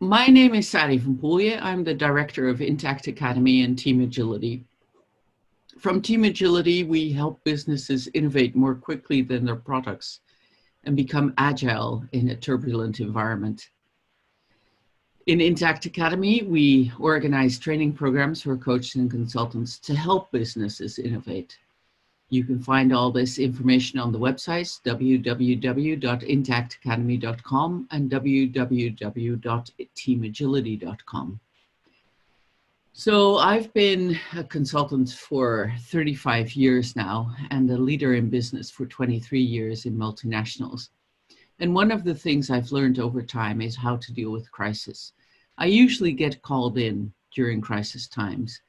My name is Sari van Poelje. I'm the director of Intact Academy and Team Agility. From Team Agility, we help businesses innovate more quickly than their products and become agile in a turbulent environment. In Intact Academy, we organize training programs for coaches and consultants to help businesses innovate. You can find all this information on the websites www.intactacademy.com and www.teamagility.com. So I've been a consultant for 35 years now and a leader in business for 23 years in multinationals. And one of the things I've learned over time is how to deal with crisis. I usually get called in during crisis times.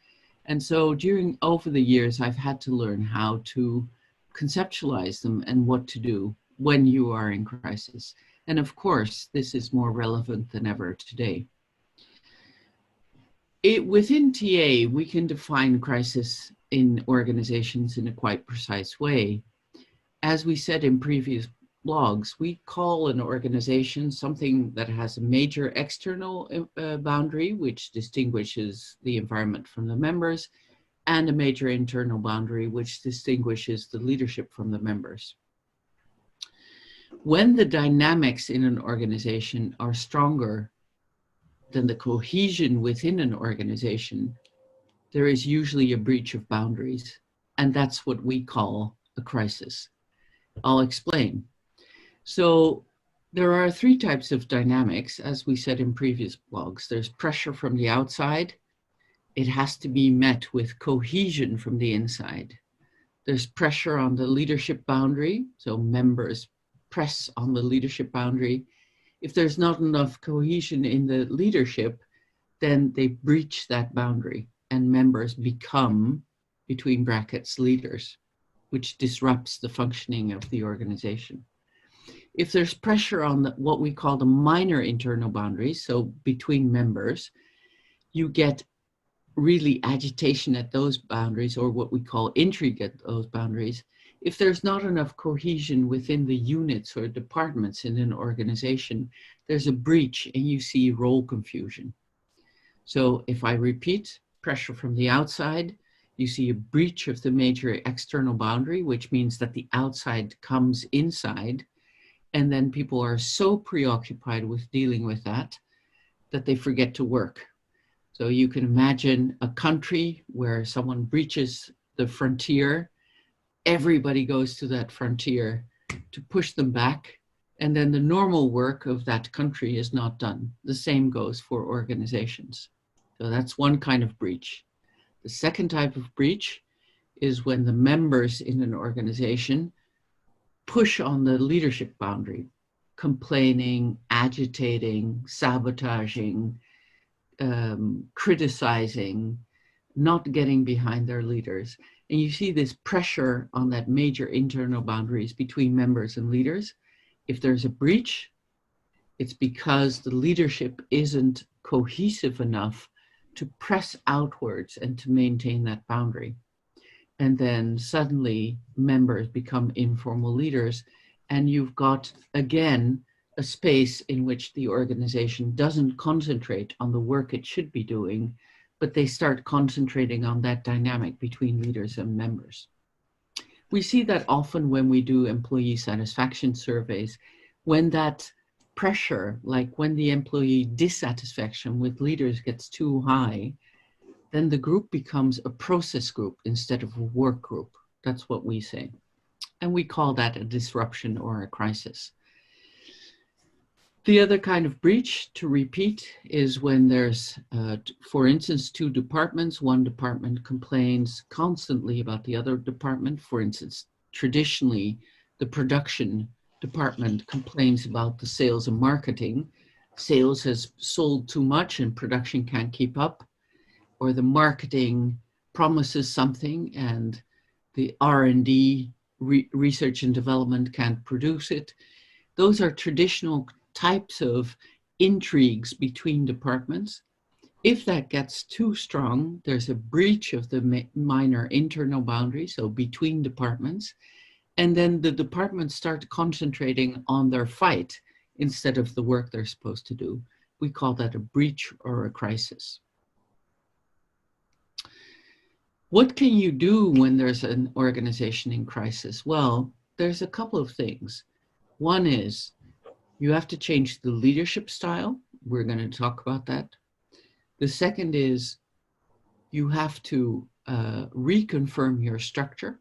And so over the years, I've had to learn how to conceptualize them and what to do when you are in crisis. And of course, this is more relevant than ever today. Within TA, we can define crisis in organizations in a quite precise way. As we said in previous blogs, we call an organization something that has a major external boundary, which distinguishes the environment from the members, and a major internal boundary, which distinguishes the leadership from the members. When the dynamics in an organization are stronger than the cohesion within an organization, there is usually a breach of boundaries, and that's what we call a crisis. I'll explain. So there are three types of dynamics, as we said in previous blogs. There's pressure from the outside. It has to be met with cohesion from the inside. There's pressure on the leadership boundary, so members press on the leadership boundary. If there's not enough cohesion in the leadership, then they breach that boundary and members become, between brackets, leaders, which disrupts the functioning of the organization. If there's pressure on what we call the minor internal boundaries, so between members, you get really agitation at those boundaries, or what we call intrigue at those boundaries. If there's not enough cohesion within the units or departments in an organization, there's a breach and you see role confusion. So if I repeat, pressure from the outside, you see a breach of the major external boundary, which means that the outside comes inside, and then people are so preoccupied with dealing with that they forget to work. So you can imagine a country where someone breaches the frontier, everybody goes to that frontier to push them back, and then the normal work of that country is not done. The same goes for organizations. So that's one kind of breach. The second type of breach is when the members in an organization push on the leadership boundary, complaining, agitating, sabotaging, criticizing, not getting behind their leaders. And you see this pressure on that major internal boundaries between members and leaders. If there's a breach, it's because the leadership isn't cohesive enough to press outwards and to maintain that boundary. And then suddenly members become informal leaders, and you've got, again, a space in which the organization doesn't concentrate on the work it should be doing, but they start concentrating on that dynamic between leaders and members. We see that often when we do employee satisfaction surveys, when that pressure, like when the employee dissatisfaction with leaders gets too high, then the group becomes a process group instead of a work group. That's what we say. And we call that a disruption or a crisis. The other kind of breach, to repeat, is when there's, for instance, two departments. One department complains constantly about the other department. For instance, traditionally, the production department complains about the sales and marketing. Sales has sold too much and production can't keep up. Or the marketing promises something and the R&D, research and development, can't produce it. Those are traditional types of intrigues between departments. If that gets too strong, there's a breach of the minor internal boundary, so between departments, and then the departments start concentrating on their fight instead of the work they're supposed to do. we call that a breach or a crisis. What can you do when there's an organization in crisis? Well, there's a couple of things. One is you have to change the leadership style. We're going to talk about that. The second is you have to reconfirm your structure.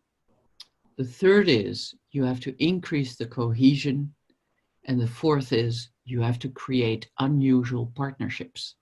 The third is you have to increase the cohesion. And the fourth is you have to create unusual partnerships.